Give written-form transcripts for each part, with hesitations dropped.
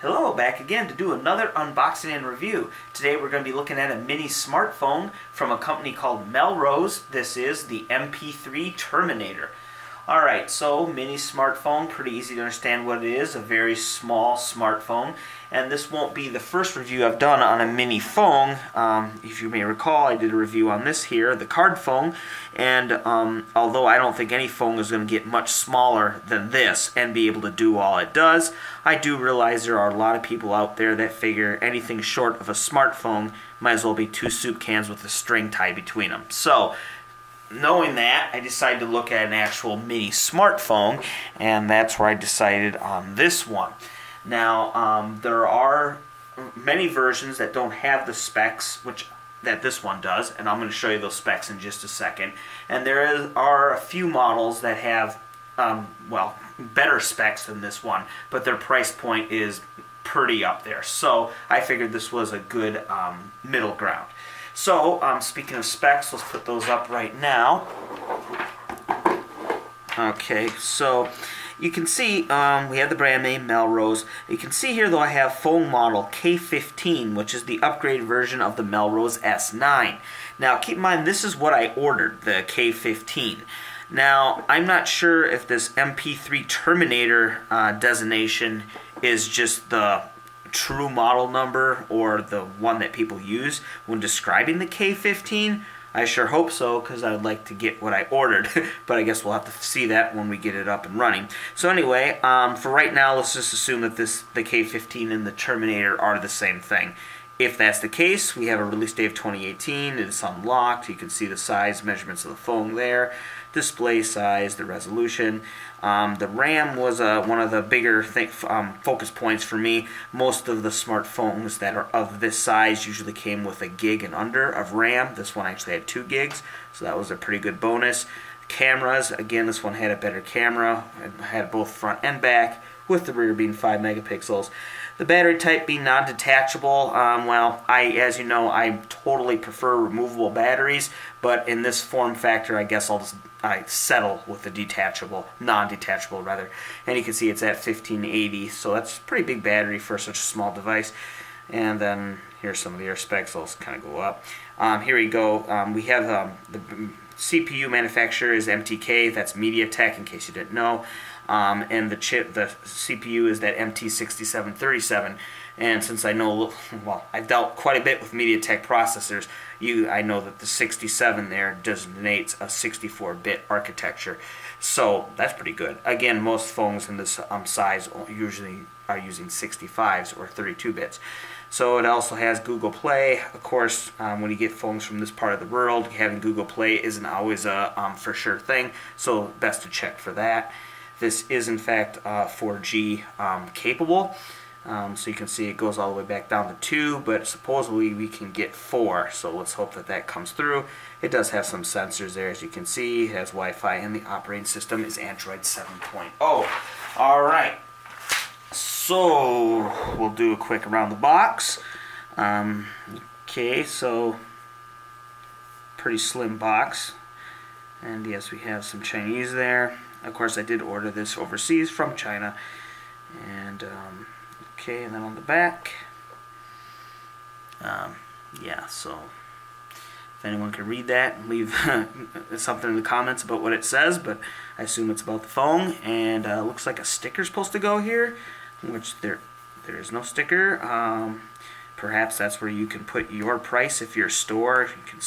Hello, back again to do another unboxing and review. Today we're going to be looking at a mini smartphone from a company called Melrose. This is the MP3 Terminator. Alright, so mini smartphone, pretty easy to understand what it is, a very small smartphone. And this won't be the first review I've done on a mini phone. If you may recall, I did a review on this here, the card phone. And although I don't think any phone is going to get much smaller than this and be able to do all it does, I do realize there are a lot of people out there that figure anything short of a smartphone might as well be two soup cans with a string tied between them. So, knowing that, I decided to look at an actual mini smartphone, and that's where I decided on this one. Now, there are many versions that don't have the specs, that this one does, and I'm going to show you those specs in just a second. And there are a few models that have, better specs than this one, but their price point is pretty up there. So I figured this was a good middle ground. So, speaking of specs, let's put those up right now. Okay, so you can see we have the brand name Melrose. You can see here, though, I have phone model K15, which is the upgraded version of the Melrose S9. Now, keep in mind, this is what I ordered, the K15. Now, I'm not sure if this MP3 Terminator designation is just the true model number or the one that people use when describing the K15. I sure hope so, because I'd like to get what I ordered, but I guess we'll have to see that when we get it up and running. So anyway, for right now, let's just assume that the K15 and the Terminator are the same thing. If that's the case, we have a release date of 2018. It is unlocked. You can see the size measurements of the phone there, display size, the resolution. The RAM was one of the bigger focus points for me. Most of the smartphones that are of this size usually came with a gig and under of RAM. This one actually had 2 gigs, so that was a pretty good bonus. Cameras, again, this one had a better camera. It had both front and back, with the rear being 5 megapixels. The battery type being non-detachable, as you know, I totally prefer removable batteries, but in this form factor, I guess I settle with the non-detachable rather. And you can see it's at 1580, so that's a pretty big battery for such a small device. And then here's some of the air specs. I'll just kind of go up. Here we go. We have the CPU manufacturer is MTK. That's MediaTek, in case you didn't know. And the CPU is that MT6737. And since I know, I've dealt quite a bit with MediaTek processors, I know that the 67 there designates a 64-bit architecture. So that's pretty good. Again, most phones in this size usually are using 65s or 32 bits. So it also has Google Play. Of course, when you get phones from this part of the world, having Google Play isn't always a for sure thing, so best to check for that. This is in fact 4G capable, so you can see it goes all the way back down to 2, but supposedly we can get 4, so let's hope that that comes through. It does have some sensors there, as you can see. It has Wi-Fi, and the operating system is Android 7.0. Alright, so we'll do a quick around the box. Okay, so pretty slim box, and yes, we have some Chinese there. Of course, I did order this overseas from China. And, okay, and then on the back, so if anyone can read that, leave something in the comments about what it says, but I assume it's about the phone. And looks like a sticker's supposed to go here, which there is no sticker. Perhaps that's where you can put your price if you're a store. You can,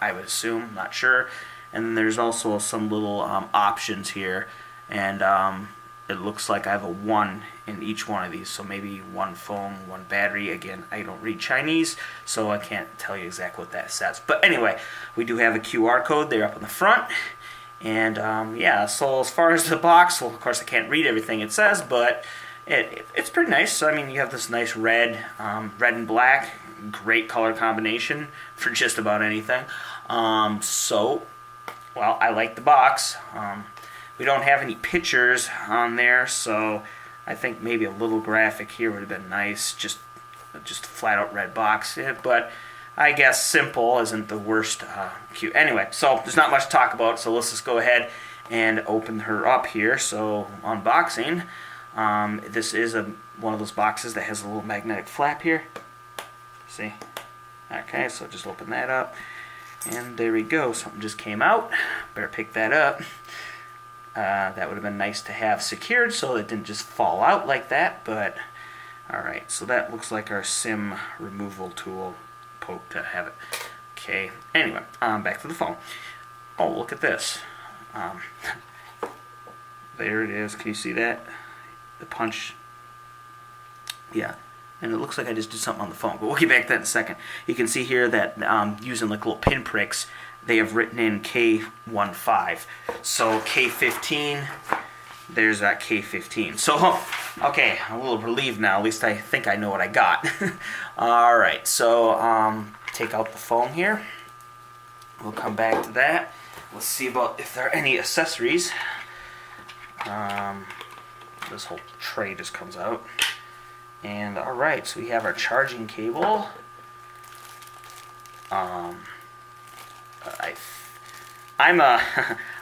I would assume, not sure. And then there's also some little options here, and it looks like I have a 1 in each one of these, so maybe 1 phone, 1 battery. Again, I don't read Chinese, so I can't tell you exactly what that says. But anyway, we do have a QR code there up in the front, and so as far as the box, well, of course I can't read everything it says, but it's pretty nice. So, I mean, you have this nice red and black, great color combination for just about anything. I like the box. We don't have any pictures on there, so I think maybe a little graphic here would have been nice. Just a flat out red box. But I guess simple isn't the worst cute. Anyway, so there's not much to talk about, so let's just go ahead and open her up here. So unboxing. This is a one of those boxes that has a little magnetic flap here. See? Okay, so just open that up. And there we go. Something just came out. Better pick that up. That would have been nice to have secured so it didn't just fall out like that. But, alright, so that looks like our SIM removal tool poke to have it. Okay, anyway, back to the phone. Oh, look at this. There it is. Can you see that? The punch. Yeah. And it looks like I just did something on the phone, but we'll get back to that in a second. You can see here that using like little pinpricks, they have written in K15. So K15, there's that K15. So, okay, I'm a little relieved now. At least I think I know what I got. Alright, so take out the phone here. We'll come back to that. Let's see about if there are any accessories. This whole tray just comes out. And alright, so we have our charging cable. I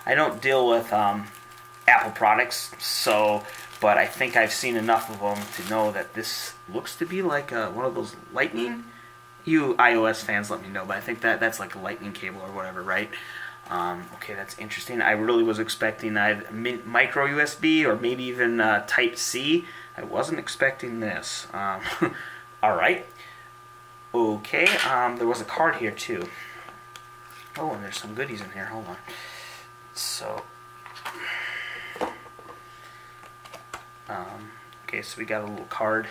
don't deal with Apple products, but I think I've seen enough of them to know that this looks to be like one of those lightning. You iOS fans let me know, but I think that's like a lightning cable or whatever, right? Okay, that's interesting. I really was expecting micro USB or maybe even Type C. I wasn't expecting this. Alright. Okay, there was a card here too. Oh, and there's some goodies in here. Hold on. So, okay, so we got a little card,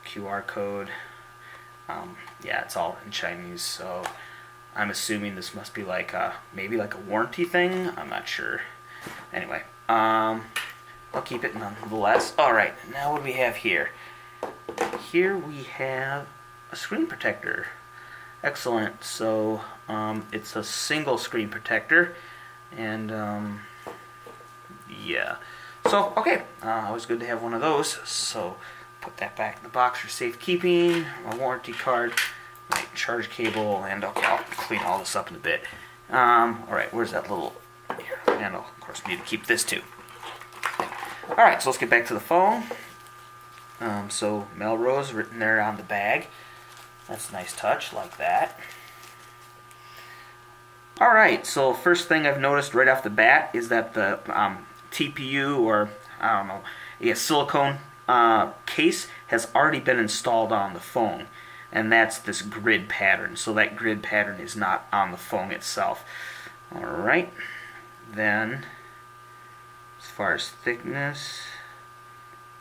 QR code. Yeah, it's all in Chinese, so I'm assuming this must be like maybe like a warranty thing. I'm not sure. Anyway, I'll keep it nonetheless. Alright, now what do we have here? Here we have a screen protector. Excellent. So it's a single screen protector, and yeah. So okay, always good to have one of those. So put that back in the box for safekeeping. My warranty card, my charge cable, and okay, I'll clean all this up in a bit. Alright, where's that little handle? Of course, need to keep this too. Alright, so let's get back to the phone. So Melrose written there on the bag. That's a nice touch, like that. Alright, so first thing I've noticed right off the bat is that the TPU, or I don't know, silicone case has already been installed on the phone. And that's this grid pattern. So that grid pattern is not on the phone itself. Alright, then as far as thickness,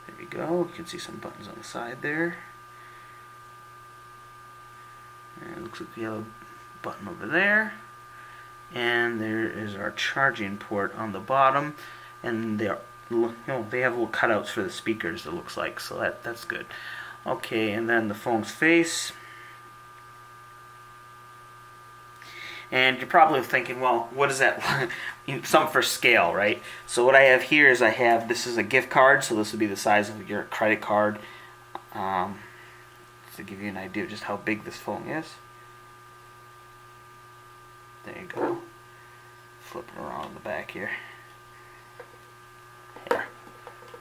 there we go. You can see some buttons on the side there. And it looks like we have a button over there. And there is our charging port on the bottom. And they have little cutouts for the speakers, it looks like. So that's good. Okay, and then the phone's face. And you're probably thinking, well, what is that? Something for scale, right? So what I have here is this is a gift card, so this would be the size of your credit card. To give you an idea of just how big this phone is. There you go. Flip it around the back here. Here.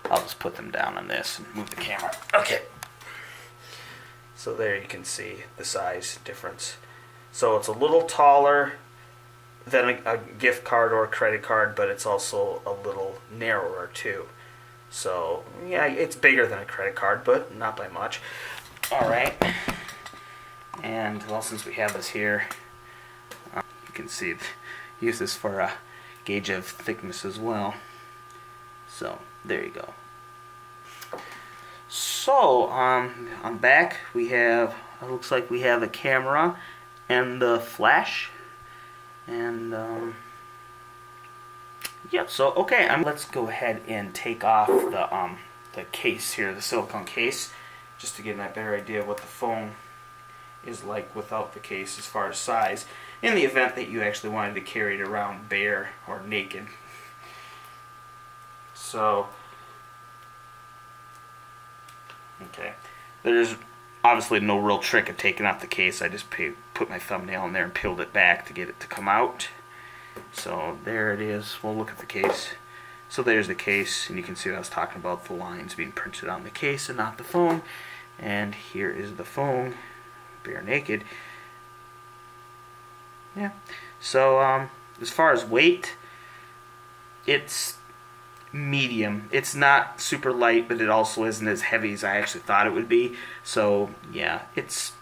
I'll just put them down on this and move the camera. Okay. So there you can see the size difference. So it's a little taller than a gift card or a credit card, but it's also a little narrower too. So yeah, it's bigger than a credit card, but not by much. Alright. And well, since we have this here, you can see use this for a gauge of thickness as well. So there you go. So on back we have, it looks like we have a camera and the flash, and yeah. So okay, let's go ahead and take off the case here, the silicone case, just to get a better idea of what the phone is like without the case as far as size, in the event that you actually wanted to carry it around bare or naked. So okay, there's obviously no real trick of taking off the case. I just put my thumbnail in there and peeled it back to get it to come out. So there it is. We'll look at the case. So there's the case, and you can see what I was talking about, the lines being printed on the case and not the phone. And here is the phone, bare naked. Yeah. So as far as weight, it's medium. It's not super light, but it also isn't as heavy as I actually thought it would be. So yeah, it's,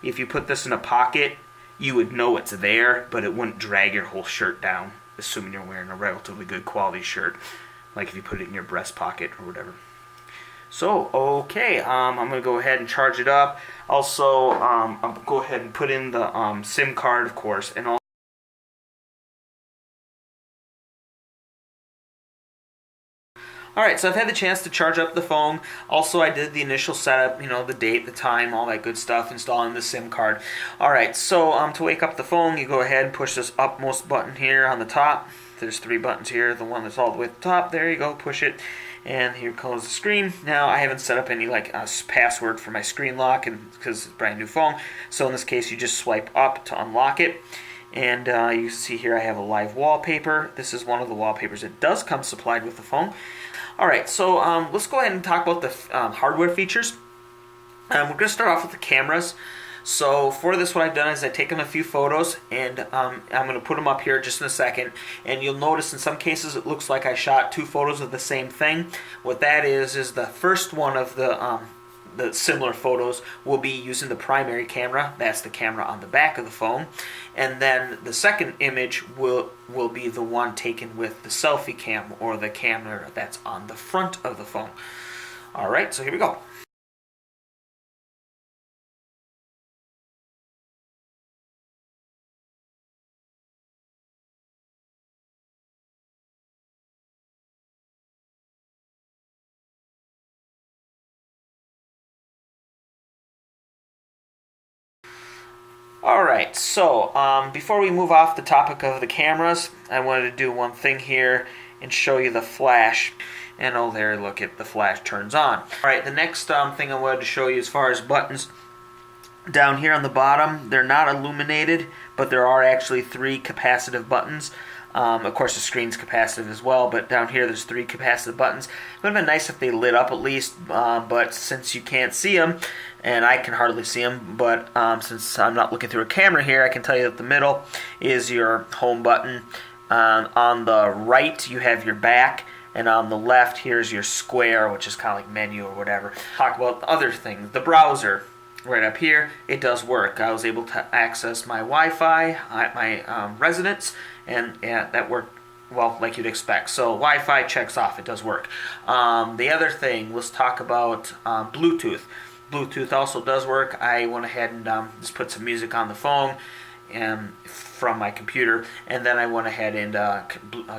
if you put this in a pocket, you would know it's there, but it wouldn't drag your whole shirt down, assuming you're wearing a relatively good quality shirt, like if you put it in your breast pocket or whatever. So, okay, I'm going to go ahead and charge it up. Also, I'll go ahead and put in the SIM card, of course, and all. Alright, so I've had the chance to charge up the phone. Also, I did the initial setup, the date, the time, all that good stuff, installing the SIM card. Alright, so to wake up the phone, you go ahead and push this upmost button here on the top. There's 3 buttons here. The one that's all the way at the top, there you go, push it. And here comes the screen. Now, I haven't set up any password for my screen lock because it's a brand new phone. So in this case, you just swipe up to unlock it. And you see here I have a live wallpaper. This is one of the wallpapers that does come supplied with the phone. Alright, so let's go ahead and talk about the hardware features. We're going to start off with the cameras. So for this, what I've done is I've taken a few photos, and I'm going to put them up here just in a second. And you'll notice in some cases it looks like I shot 2 photos of the same thing. What that is the first one of the similar photos will be using the primary camera. That's the camera on the back of the phone. And then the second image will be the one taken with the selfie cam, or the camera that's on the front of the phone. Alright, so here we go. Alright, so before we move off the topic of the cameras, I wanted to do one thing here and show you the flash. And oh, there, look, the flash turns on. Alright, the next thing I wanted to show you as far as buttons, down here on the bottom, they're not illuminated, but there are actually 3 capacitive buttons. Of course, the screen's capacitive as well, but down here there's 3 capacitive buttons. It would have been nice if they lit up at least, but since you can't see them, and I can hardly see them, but since I'm not looking through a camera here, I can tell you that the middle is your home button. On the right, you have your back, and on the left, here's your square, which is kind of like menu or whatever. Talk about the other things. The browser, right up here, it does work. I was able to access my Wi-Fi at my residence, and yeah, that worked well, like you'd expect. So Wi-Fi checks off, it does work. The other thing, let's talk about Bluetooth. Bluetooth also does work. I went ahead and just put some music on the phone from my computer, and then I went ahead and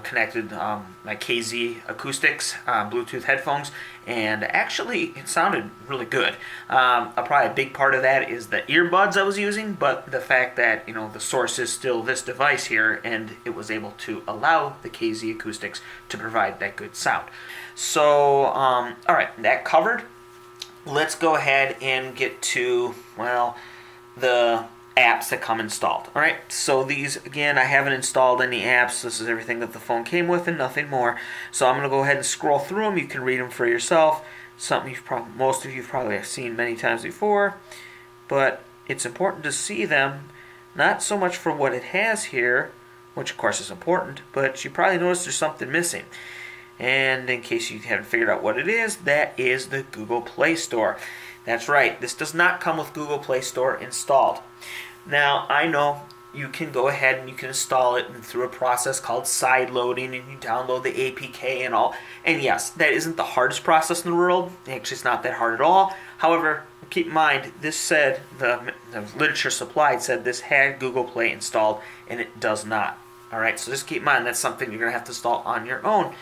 connected my KZ acoustics Bluetooth headphones, and actually it sounded really good. Probably a big part of that is the earbuds I was using, but the fact that the source is still this device here, and it was able to allow the KZ acoustics to provide that good sound. So alright, that covered. Let's go ahead and get to, well, the apps that come installed. Alright, so these, again, I haven't installed any apps. This is everything that the phone came with and nothing more. So I'm going to go ahead and scroll through them. You can read them for yourself. Something most of you probably have seen many times before. But it's important to see them, not so much for what it has here, which of course is important, but you probably notice there's something missing. And in case you haven't figured out what it is, that is the Google Play Store. That's right, this does not come with Google Play Store installed. Now, I know you can go ahead and you can install it through a process called side loading, and you download the APK and all. And yes, that isn't the hardest process in the world. Actually, it's not that hard at all. However, keep in mind, this said, the literature supplied said this had Google Play installed, and it does not. Alright, so just keep in mind that's something you're going to have to install on your own.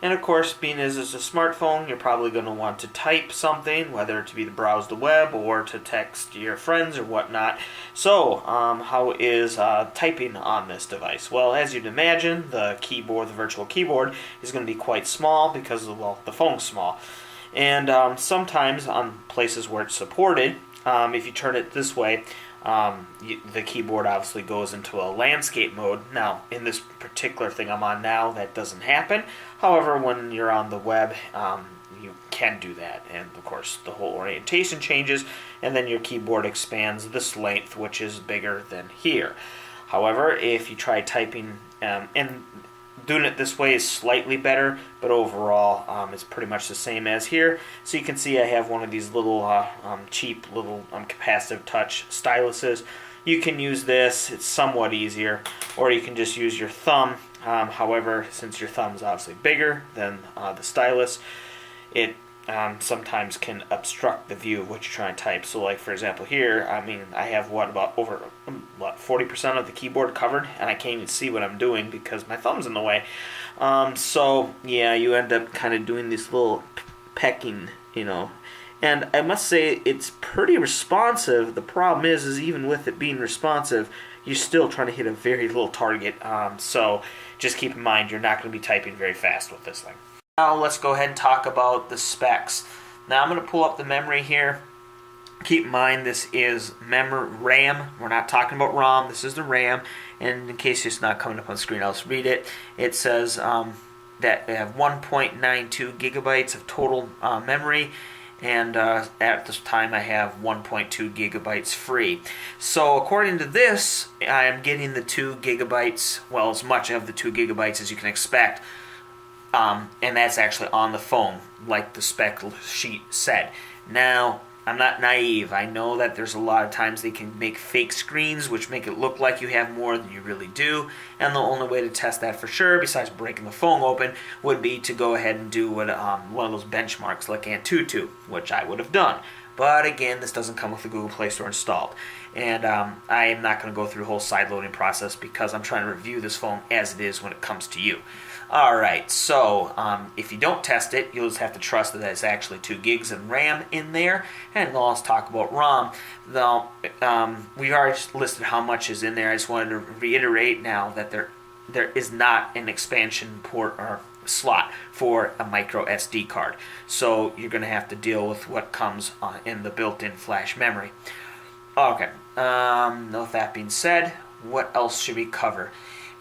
And of course, being as it's a smartphone, you're probably going to want to type something, whether to be to browse the web or to text your friends or whatnot. So, how is typing on this device? Well, as you'd imagine, the keyboard, the virtual keyboard, is going to be quite small because, well, the phone's small. And sometimes on places where it's supported, if you turn it this way, the keyboard obviously goes into a landscape mode. Now, in this particular thing I'm on now, that doesn't happen. However, when you're on the web, you can do that, and of course the whole orientation changes, and then your keyboard expands this length, which is bigger than here. However, if you try typing, and doing it this way is slightly better, but overall it's pretty much the same as here. So you can see I have one of these little cheap little capacitive touch styluses. You can use this, it's somewhat easier, or you can just use your thumb. However, since your thumb is obviously bigger than the stylus, it sometimes can obstruct the view of what you're trying to type. So like for example here, I mean I have over 40% of the keyboard covered, and I can't even see what I'm doing because my thumb's in the way. So yeah, you end up kind of doing this little pecking, and I must say it's pretty responsive. The problem is even with it being responsive, you're still trying to hit a very little target. So just keep in mind you're not going to be typing very fast with this thing. Now let's go ahead and talk about the specs. Now I'm going to pull up the memory here. Keep in mind this is RAM. We're not talking about ROM. This is the RAM. And in case it's not coming up on the screen, I'll just read it. It says that they have 1.92 gigabytes of total memory. And at this time I have 1.2 gigabytes free. So according to this, I am getting the 2 gigabytes, well, as much of the 2 gigabytes as you can expect. And that's actually on the phone, like the spec sheet said. Now, I'm not naive. I know that there's a lot of times they can make fake screens, which make it look like you have more than you really do. And the only way to test that for sure, besides breaking the phone open, would be to go ahead and do what, one of those benchmarks like Antutu, which I would have done. But again, this doesn't come with the Google Play Store installed. And I am not going to go through the whole side loading process because I'm trying to review this phone as it is when it comes to you. Alright, so if you don't test it, you'll just have to trust that it's actually 2 gigs of RAM in there. And let's talk about ROM. Now, we already listed how much is in there. I just wanted to reiterate now that there is not an expansion port or slot for a micro SD card. So you're going to have to deal with what comes in the built-in flash memory. Okay, with that being said, what else should we cover?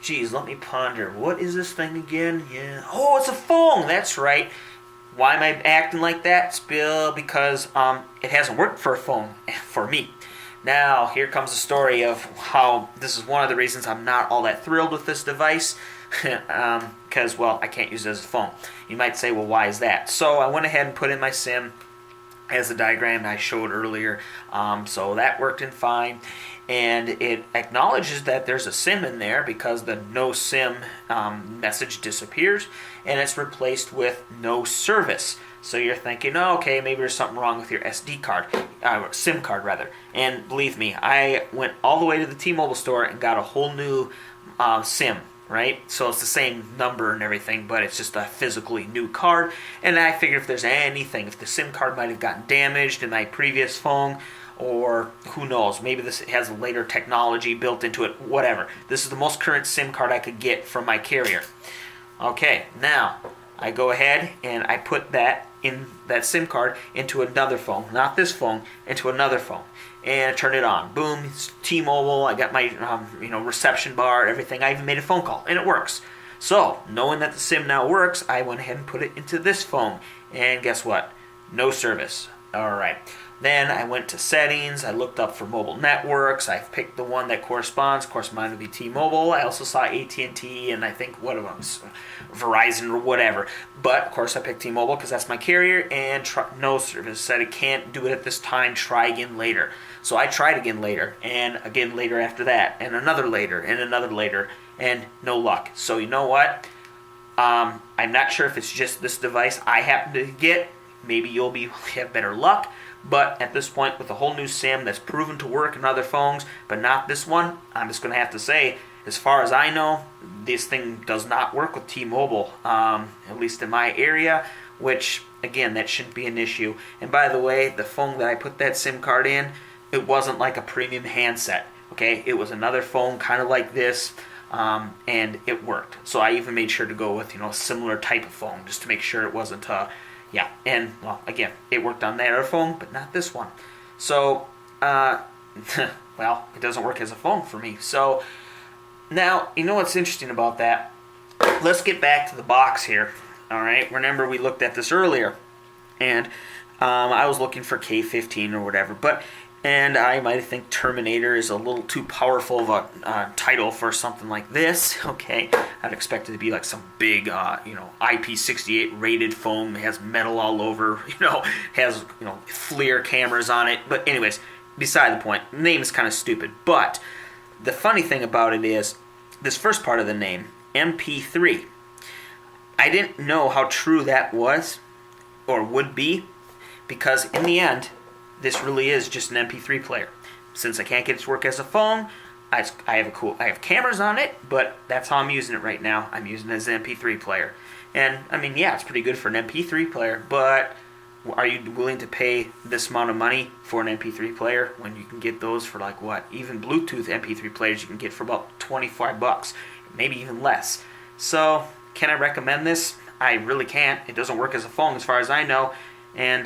Geez, let me ponder. What is this thing again? Yeah. Oh, it's a phone. That's right. Why am I acting like that? It's because it hasn't worked for a phone for me. Now, here comes the story of how this is one of the reasons I'm not all that thrilled with this device. Because, well, I can't use it as a phone. You might say, well, why is that? So I went ahead and put in my SIM as the diagram I showed earlier. So that worked in fine. And it acknowledges that there's a SIM in there because the no SIM message disappears, and it's replaced with no service. So you're thinking, oh, okay, maybe there's something wrong with your SD card, SIM card rather. And believe me, I went all the way to the T-Mobile store and got a whole new SIM. Right? So it's the same number and everything, but it's just a physically new card. And I figured if there's anything, if the SIM card might have gotten damaged in my previous phone, or who knows, maybe this has later technology built into it, whatever. This is the most current SIM card I could get from my carrier. Okay, now I go ahead and I put that SIM card into another phone, not this phone, into another phone. And I turn it on. Boom, it's T-Mobile. I got my reception bar, everything. I even made a phone call, and it works. So, knowing that the SIM now works, I went ahead and put it into this phone. And guess what? No service. All right. Then I went to settings. I looked up for mobile networks. I picked the one that corresponds. Of course, mine would be T-Mobile. I also saw AT&T and I think what of them, Verizon or whatever. But of course, I picked T-Mobile because that's my carrier. And no service. Said it can't do it at this time. Try again later. So I tried again later, and again later after that, and another later, and another later, and no luck. So you know what? I'm not sure if it's just this device I happen to get. Maybe you'll have better luck. But at this point, with a whole new SIM that's proven to work in other phones, but not this one, I'm just going to have to say, as far as I know, this thing does not work with T-Mobile, at least in my area, which, again, that shouldn't be an issue. And by the way, the phone that I put that SIM card in, it wasn't like a premium handset, okay? It was another phone kind of like this, and it worked. So I even made sure to go with, a similar type of phone, just to make sure it wasn't yeah, and, well, again, it worked on that other phone, but not this one. So, well, it doesn't work as a phone for me. So now, you know what's interesting about that? Let's get back to the box here. All right, remember we looked at this earlier, and I was looking for K15 or whatever, and I might think Terminator is a little too powerful of a title for something like this. Okay, I'd expect it to be like some big, IP68 rated phone that has metal all over, has FLIR cameras on it. But anyways, beside the point, the name is kind of stupid. But the funny thing about it is this first part of the name, MP3. I didn't know how true that was or would be, because in the end, this really is just an MP3 player. Since I can't get it to work as a phone, I have cameras on it, but that's how I'm using it right now. I'm using it as an MP3 player. And, I mean, yeah, it's pretty good for an MP3 player, but are you willing to pay this amount of money for an MP3 player when you can get those for like what? Even Bluetooth MP3 players you can get for about $25, maybe even less. So, can I recommend this? I really can't. It doesn't work as a phone as far as I know. And,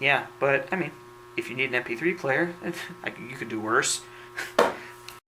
yeah, but, I mean, if you need an MP3 player, you could do worse.